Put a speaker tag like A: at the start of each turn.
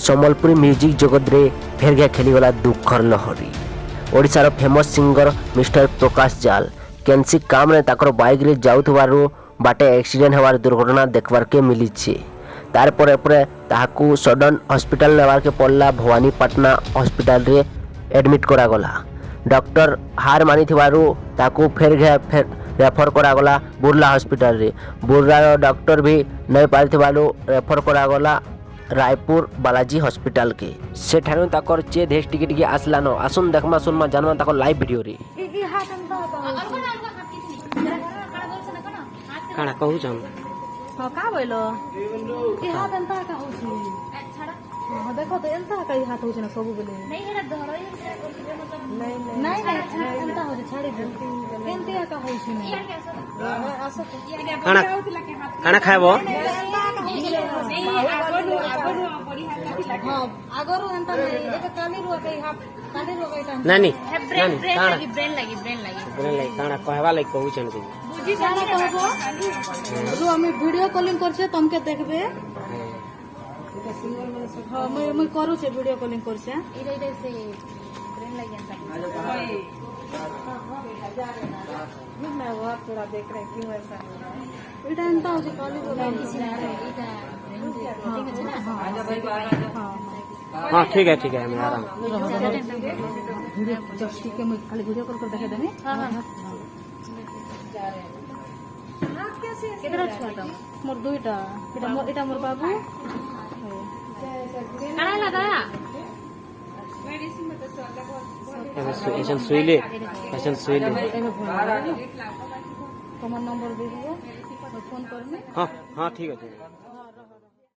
A: Sambalpuri music जगत रे फेर गया खेलीगला दुखर लहरी। ओडिशार फेमस सिंगर मिस्टर प्रकाश जाल केनसी काम रे ताकर बाइक रे जाउथबारु बाटे एक्सीडेंट होवार दुर्घटना देखबार के मिली। तार परे परे ताहाकू सडन हॉस्पिटल नेबार के पड़ला। भवानीपाटना हॉस्पिटल रे एडमिट करा गला। डॉक्टर हार मानी थिबारु ताकू फेर रेफर करा गला बुर्ला हॉस्पिटल रे। बुर्ला डॉक्टर भी नहीं पारि थिबारु रेफर करा गला रायपुर बालाजी हॉस्पिटल के। से ठानु ताकर चेद हेस टिके आसला न। आसुन देखमा सुनमा जानमा ताकर लाइव वीडियो रे। काना कहू छन
B: का बोलो ई हाथ एंता का होछि। हां देखो तो एंता का ई हाथ होछि न सब बेले नहीं हेरा धरो नहीं एंता होछि छाड़ी दे एंता का होछि न। आसो
A: काना काना खायबो
B: हां आगरो एंता एते काली रुआ के हाथ काली रुआ के
A: नानी
B: ब्रेन लगी
A: काना कहबा लाग कहू छन के
B: बुझी जाने कहबो रो हमें वीडियो कॉलिंग करछे तुमके देखबे। हां मैं करू छे वीडियो कॉलिंग करछे इरे से ब्रेन लगी एंता मैं वो थोड़ा देख रहे क्यों ऐसा इटा एंता हो जे काली रुआ इटा
A: हाँ ठीक है मैं आ रहा हूँ।
B: जस्टी के मैं खाली वीडियो कॉल कर देखे देनी। केतरा छुआटा मोर दुईटा इटा मोर बाबू काना लगा
A: ऐसन सुईले
B: तुम्हारा नंबर दे दियो फोन करने।
A: हाँ ठीक है।